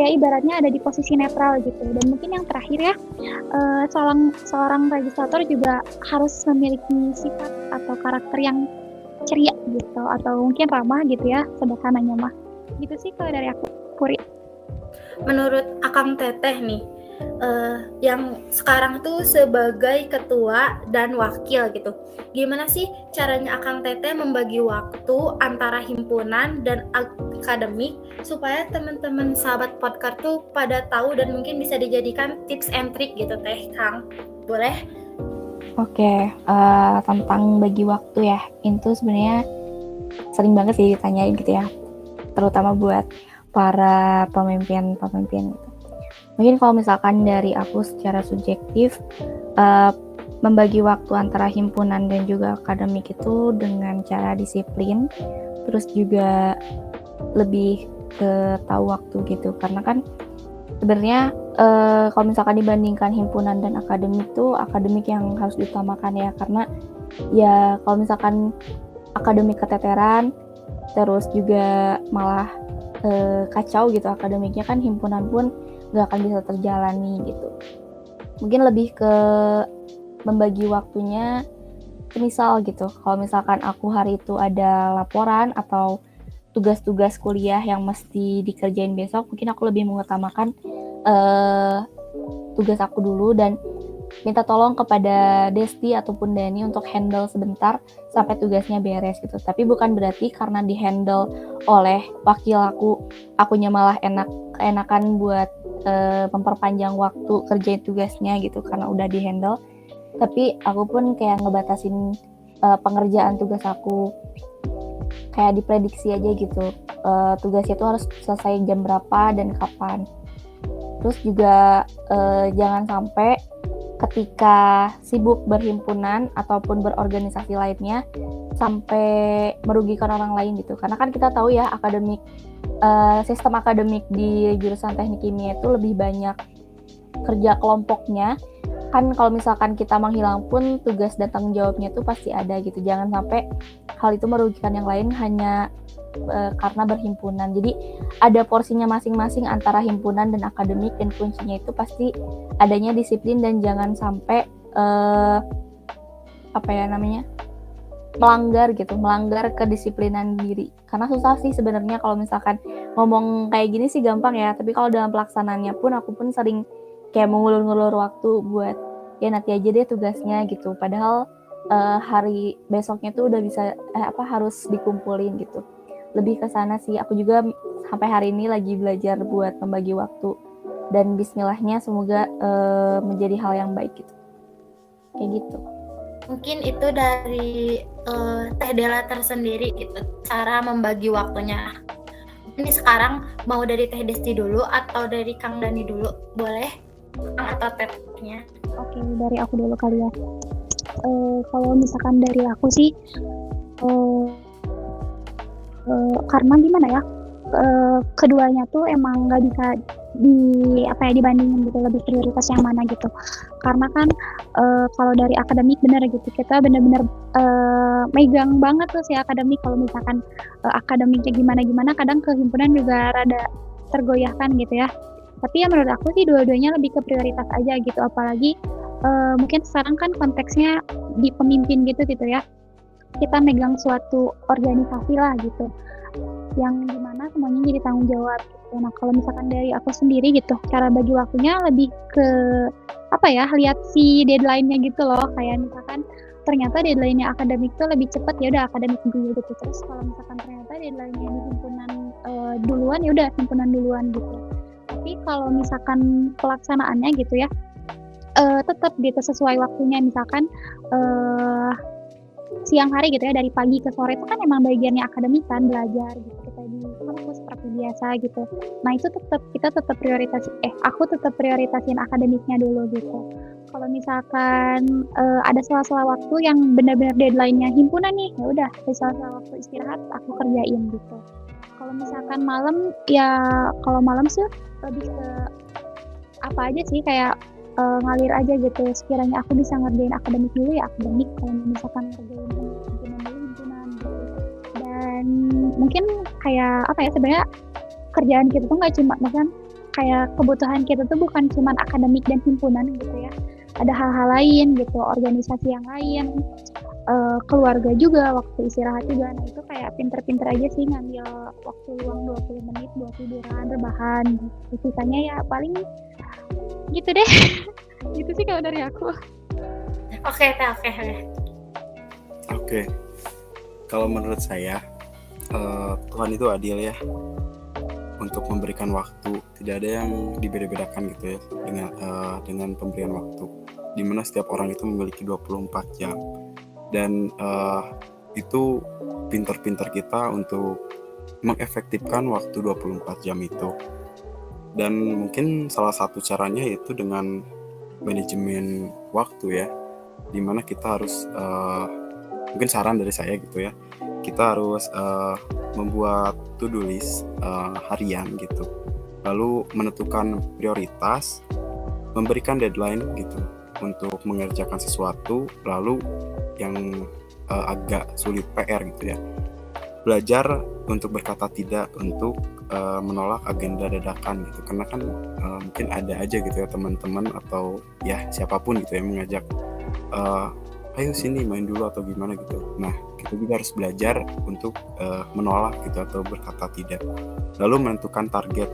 ibaratnya ada di posisi netral gitu. Dan mungkin yang terakhir ya, seorang legislator juga harus memiliki sifat atau karakter yang ceria gitu, atau mungkin ramah gitu ya, sederhananya mah gitu sih kalau dari aku, Puri. Menurut Akang Teteh nih, yang sekarang tuh sebagai ketua dan wakil gitu, gimana sih caranya Akang Teteh membagi waktu antara himpunan dan akademik supaya teman-teman sahabat podcast tuh pada tahu dan mungkin bisa dijadikan tips and trick gitu Teh Kang? Boleh? Oke, tentang bagi waktu ya, itu sebenarnya sering banget sih ditanyain gitu ya, terutama buat para pemimpin gitu. Mungkin kalau misalkan dari aku secara subjektif, membagi waktu antara himpunan dan juga akademik itu dengan cara disiplin, terus juga lebih ke tahu waktu gitu. Karena kan sebenarnya kalau misalkan dibandingkan himpunan dan akademik itu, akademik yang harus diutamakan ya, karena ya kalau misalkan akademik keteteran, terus juga malah kacau gitu akademiknya, kan himpunan pun nggak akan bisa terjalani gitu. Mungkin lebih ke membagi waktunya, misal gitu, kalau misalkan aku hari itu ada laporan atau tugas-tugas kuliah yang mesti dikerjain besok, mungkin aku lebih mengutamakan tugas aku dulu dan minta tolong kepada Desti ataupun Dani untuk handle sebentar sampai tugasnya beres gitu. Tapi bukan berarti karena di-handle oleh wakil akunya malah keenakan buat memperpanjang waktu kerjain tugasnya gitu karena udah di-handle. Tapi aku pun kayak ngebatasin pengerjaan tugas aku, kayak diprediksi aja gitu. Tugasnya tuh harus selesai jam berapa dan kapan. Terus juga jangan sampai ketika sibuk berhimpunan ataupun berorganisasi lainnya sampai merugikan orang lain gitu. Karena kan kita tahu ya sistem akademik di jurusan teknik kimia itu lebih banyak kerja kelompoknya. Kan kalau misalkan kita menghilang pun tugas dan tanggung jawabnya itu pasti ada gitu. Jangan sampai hal itu merugikan yang lain hanya karena berhimpunan. Jadi ada porsinya masing-masing antara himpunan dan akademik, dan kuncinya itu pasti adanya disiplin dan jangan sampai melanggar kedisiplinan diri. Karena susah sih sebenarnya kalau misalkan ngomong kayak gini sih gampang ya, tapi kalau dalam pelaksanaannya pun aku pun sering kayak mengulur-ngulur waktu buat ya nanti aja deh tugasnya gitu. Padahal hari besoknya tuh udah bisa harus dikumpulin gitu. Lebih ke sana sih. Aku juga sampai hari ini lagi belajar buat membagi waktu, dan bismillahnya semoga menjadi hal yang baik gitu. Kayak gitu. Mungkin itu dari Teh Dela tersendiri gitu, cara membagi waktunya. Ini sekarang mau dari Teh Desti dulu atau dari Kang Dani dulu? Boleh? Kang atau Tetnya? Oke, dari aku dulu kali ya. Kalau misalkan dari aku sih, karena gimana ya, keduanya tuh emang nggak bisa dibandingin gitu, lebih prioritas yang mana gitu. Karena kan kalau dari akademik bener gitu, kita bener-bener megang banget tuh si akademik. Kalau misalkan akademiknya gimana-gimana, kadang kehimpunan juga rada tergoyahkan gitu ya. Tapi ya menurut aku sih dua-duanya lebih ke prioritas aja gitu. Apalagi mungkin sekarang kan konteksnya di pemimpin gitu ya. Kita megang suatu organisasi lah gitu, yang dimana semuanya jadi tanggung jawab gitu. Nah kalau misalkan dari aku sendiri gitu, cara bagi waktunya lebih ke lihat si deadline-nya gitu loh. Kayak misalkan ternyata deadline-nya akademik tuh lebih cepat, ya udah akademik dulu gitu. Terus kalau misalkan ternyata deadline-nya di himpunan duluan, ya udah himpunan duluan gitu. Tapi kalau misalkan pelaksanaannya gitu ya, tetap gitu sesuai waktunya. Misalkan siang hari gitu ya, dari pagi ke sore itu kan emang bagiannya akademik kan, belajar gitu, kita di kampus seperti biasa gitu. Nah itu aku tetap prioritasin akademiknya dulu gitu. Kalau misalkan ada sela-sela waktu yang benar-benar deadline-nya himpunan nih, ya udah di sela-sela waktu istirahat aku kerjain gitu. Kalau misalkan malam sih lebih ke apa aja sih, kayak ngalir aja gitu. Sekiranya aku bisa ngerjain akademik dulu ya akademik, kalau misalkan ngerjain himpunan gitu. Dan mungkin kayak sebenarnya kerjaan kita tuh nggak cuma, misalkan kayak kebutuhan kita tuh bukan cuma akademik dan himpunan gitu ya, ada hal-hal lain gitu, organisasi yang lain, keluarga juga, waktu istirahat juga. Nah itu kayak pinter-pinter aja sih ngambil waktu luang 20 menit buat tiduran, rebahan gitu. Sisanya ya paling gitu deh. Gitu sih kalau dari aku. Oke. Kalau menurut saya Tuhan itu adil ya untuk memberikan waktu. Tidak ada yang dibeda-bedakan gitu ya dengan pemberian waktu, dimana setiap orang itu memiliki 24 jam. Dan itu pinter-pinter kita untuk mengefektifkan waktu 24 jam itu. Dan mungkin salah satu caranya yaitu dengan manajemen waktu ya, dimana kita harus mungkin saran dari saya gitu ya, kita harus membuat to-do list harian gitu, lalu menentukan prioritas, memberikan deadline gitu untuk mengerjakan sesuatu, lalu yang agak sulit PR gitu ya, belajar untuk berkata tidak, untuk menolak agenda dadakan gitu, karena kan mungkin ada aja gitu ya teman-teman atau ya siapapun gitu yang mengajak ayo sini main dulu atau gimana gitu. Nah, kita juga harus belajar untuk menolak gitu atau berkata tidak. Lalu menentukan target.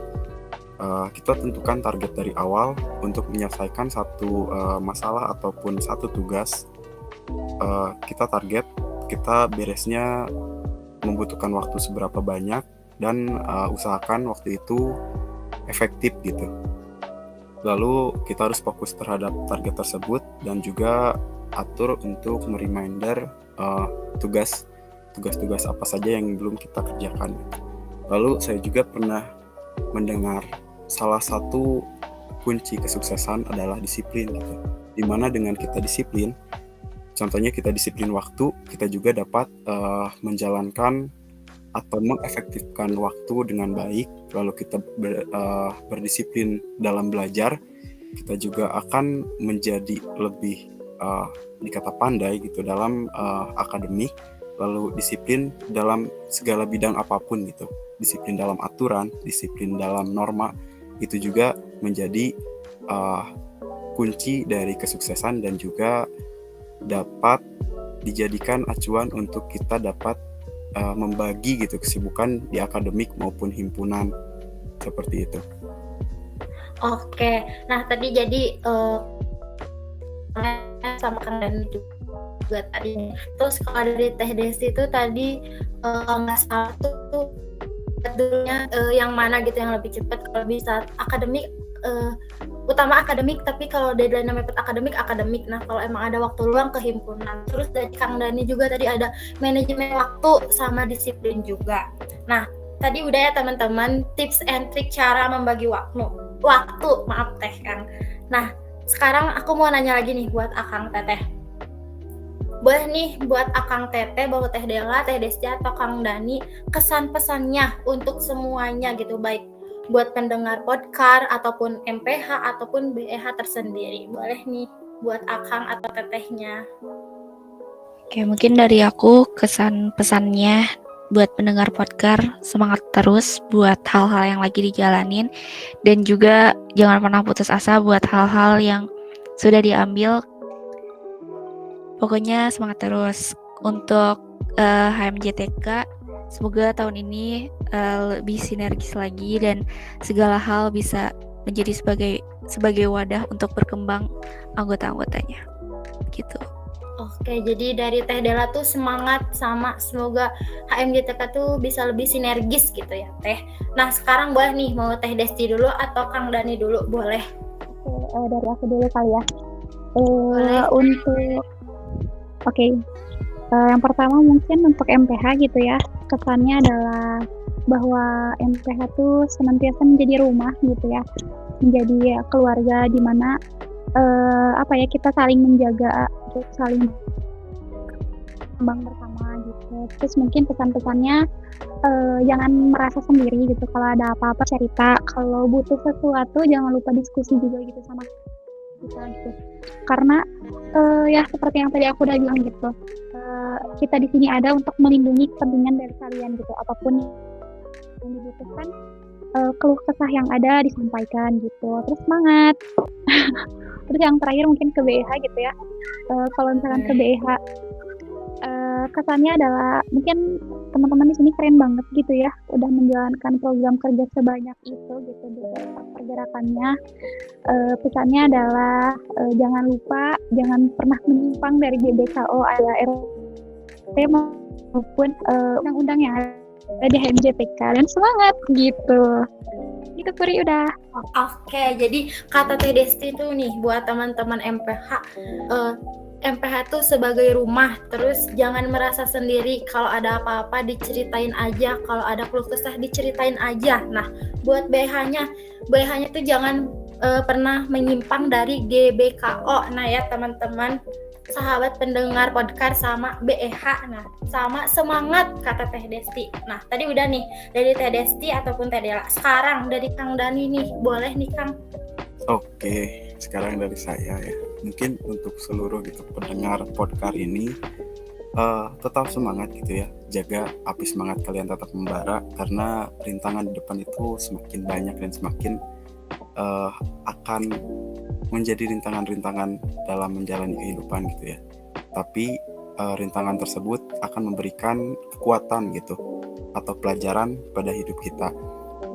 Kita tentukan target dari awal untuk menyelesaikan satu masalah ataupun satu tugas. Kita target, kita beresnya membutuhkan waktu seberapa banyak, dan usahakan waktu itu efektif gitu. Lalu kita harus fokus terhadap target tersebut dan juga atur untuk mereminder tugas-tugas apa saja yang belum kita kerjakan. Lalu saya juga pernah mendengar salah satu kunci kesuksesan adalah disiplin gitu. Dimana dengan kita disiplin, contohnya kita disiplin waktu, kita juga dapat menjalankan atau mengefektifkan waktu dengan baik. Lalu kita berdisiplin dalam belajar, kita juga akan menjadi lebih dikata pandai gitu dalam akademik. Lalu disiplin dalam segala bidang apapun gitu, disiplin dalam aturan, disiplin dalam norma, itu juga menjadi kunci dari kesuksesan dan juga dapat dijadikan acuan untuk kita dapat membagi gitu kesibukan di akademik maupun himpunan, seperti itu. Oke, nah tadi jadi sama Kang Dani juga tadi. Terus kalau dari Teh Desti itu tadi nggak salah tuh dulunya yang mana gitu yang lebih cepat, kalau bisa akademik, utama akademik, tapi kalau deadline mepet akademik. Nah kalau emang ada waktu luang ke himpunan. Terus dari Kang Dani juga tadi ada manajemen waktu sama disiplin juga. Nah tadi udah ya teman-teman, tips and trick cara membagi waktu, maaf Teh Kang. Nah sekarang aku mau nanya lagi nih buat Akang Teteh. Boleh nih buat Akang Teteh, bawa Teh Dela, Teh Desti atau Kang Dani, kesan pesannya untuk semuanya gitu, baik buat pendengar podcast ataupun MPH ataupun BEH tersendiri. Boleh nih buat Akang atau Tetehnya. Oke, mungkin dari aku kesan pesannya buat pendengar podcast, semangat terus buat hal-hal yang lagi dijalanin, dan juga jangan pernah putus asa buat hal-hal yang sudah diambil. Pokoknya semangat terus. Untuk HMJTK, semoga tahun ini lebih sinergis lagi dan segala hal bisa menjadi sebagai wadah untuk berkembang anggota-anggotanya. Gitu. Oke, jadi dari Teh Dela tuh semangat sama semoga HMJTK tuh bisa lebih sinergis gitu ya Teh. Nah sekarang boleh nih, mau Teh Desti dulu atau Kang Dani dulu, boleh? Oke, dari aku dulu kali ya. Yang pertama mungkin untuk MPH gitu ya, kesannya adalah bahwa MPH tuh senantiasa menjadi rumah gitu ya, menjadi keluarga di mana kita saling menjaga, saling kembang bersama gitu. Terus mungkin pesan-pesannya jangan merasa sendiri gitu, kalau ada apa-apa cerita, kalau butuh sesuatu jangan lupa diskusi juga gitu sama kita gitu. Karena ya seperti yang tadi aku udah bilang gitu, kita di sini ada untuk melindungi kepentingan dari kalian gitu, apapun yang dibutuhkan, keluh kesah yang ada disampaikan gitu. Terus semangat. Terus yang terakhir mungkin ke BEH gitu ya. Kalau misalkan ke BEH, kesannya adalah mungkin teman-teman di sini keren banget gitu ya, udah menjalankan program kerja sebanyak itu gitu di pergerakannya. Pesannya adalah jangan lupa, jangan pernah menyimpang dari GBKO, ada RT maupun undang-undang yang ada di HMJTK, dan semangat gitu. Itu Puri udah. Oke, jadi kata Teh Desti tuh nih buat teman-teman MPH, MPH tuh sebagai rumah, terus jangan merasa sendiri, kalau ada apa-apa diceritain aja, kalau ada keluh kesah diceritain aja. Nah, buat BH-nya tuh jangan pernah menyimpang dari GBKO. Nah ya teman-teman, sahabat pendengar podcast sama BEH, nah sama semangat kata Teh Desti. Nah tadi udah nih dari Teh Desti ataupun Teh Dela. Sekarang dari Kang Dani nih, boleh nih Kang. Oke, sekarang dari saya ya. Mungkin untuk seluruh gitu pendengar podcast ini, tetap semangat gitu ya, jaga api semangat kalian tetap membara, karena rintangan di depan itu semakin banyak dan semakin akan menjadi rintangan-rintangan dalam menjalani kehidupan gitu ya. Tapi rintangan tersebut akan memberikan kekuatan gitu atau pelajaran pada hidup kita.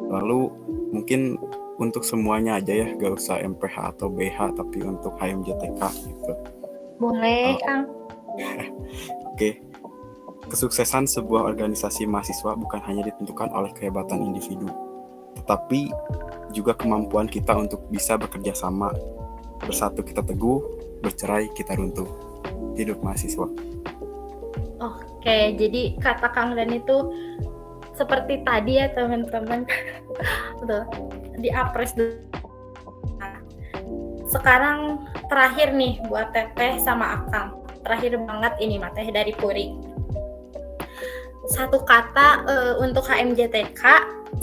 Lalu mungkin untuk semuanya aja ya, gak usah MPH atau BH, tapi untuk HMJTK gitu. Boleh, Kang. Oke. Kesuksesan sebuah organisasi mahasiswa bukan hanya ditentukan oleh kehebatan individu, tetapi juga kemampuan kita untuk bisa bekerja sama. Bersatu kita teguh, bercerai kita runtuh. Hidup mahasiswa. Oke, jadi kata Kang Dan itu seperti tadi ya teman-teman. Tuh, diapres dulu. Nah, sekarang terakhir nih buat Teteh sama Akang. Terakhir banget ini Teh dari Puri. Satu kata untuk HMJTK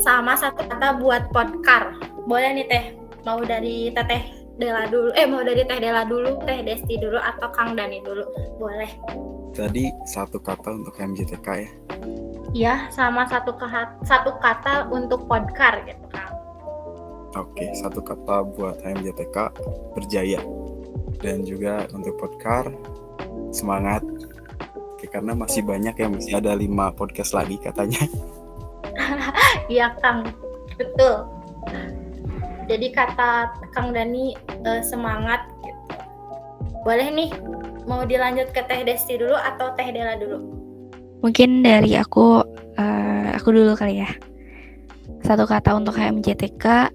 sama satu kata buat Podkar. Boleh nih Teh, mau dari Teteh Dela dulu, mau dari Teh Dela dulu, Teh Desti dulu, atau Kang Dani dulu, boleh. Tadi satu kata untuk HMJTK ya? Iya, sama satu kata untuk Podkar gitu Kang. Oke, satu kata buat HMJTK, berjaya. Dan juga untuk Podkar, semangat. Oke, karena masih banyak ya, masih ada 5 podcast lagi katanya. Iya Kang, betul. Jadi kata Kang Dani semangat gitu. Boleh nih, mau dilanjut ke Teh Desti dulu atau Teh Dela dulu? Mungkin dari aku dulu kali ya. Satu kata untuk HMJTK,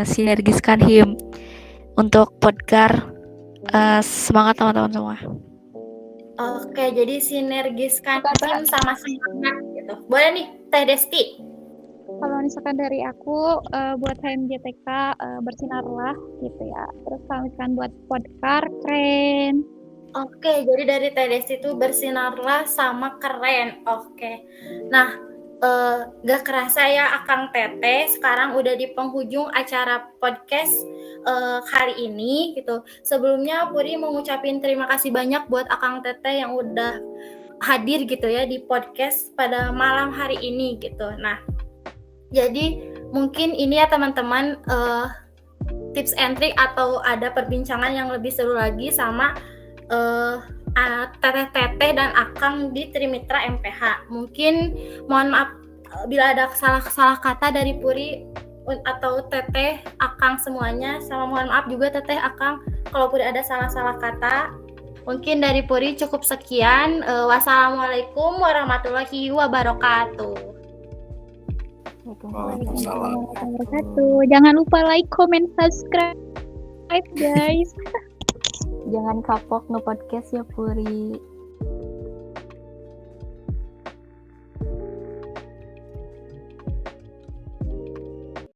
sinergiskan HIM. Untuk Podkar, semangat teman-teman semua. Oke, jadi sinergiskan HIM sama semangat gitu. Boleh nih, Teh Desti. Kalau misalkan dari aku buat HMJTK bersinarlah gitu ya. Terus kalau misalkan buat Podkar keren. Oke, jadi dari Teh Desti itu bersinarlah sama keren. Oke. Nah, gak kerasa ya Akang Teteh sekarang udah di penghujung acara podcast kali ini gitu. Sebelumnya Puri mau ngucapin terima kasih banyak buat Akang Teteh yang udah hadir gitu ya di podcast pada malam hari ini gitu. Nah, jadi mungkin ini ya teman-teman tips and trick atau ada perbincangan yang lebih seru lagi sama Teteh dan Akang di Trimitra MPH. Mungkin mohon maaf bila ada salah kata dari Puri atau Teteh, Akang semuanya, sama mohon maaf juga Teteh, Akang kalau Puri ada salah kata. Mungkin dari Puri cukup sekian. Wassalamualaikum warahmatullahi wabarakatuh. Waalaikumsalam. Jangan lupa like, comment, subscribe guys. Jangan kapok nge-podcast ya Puri.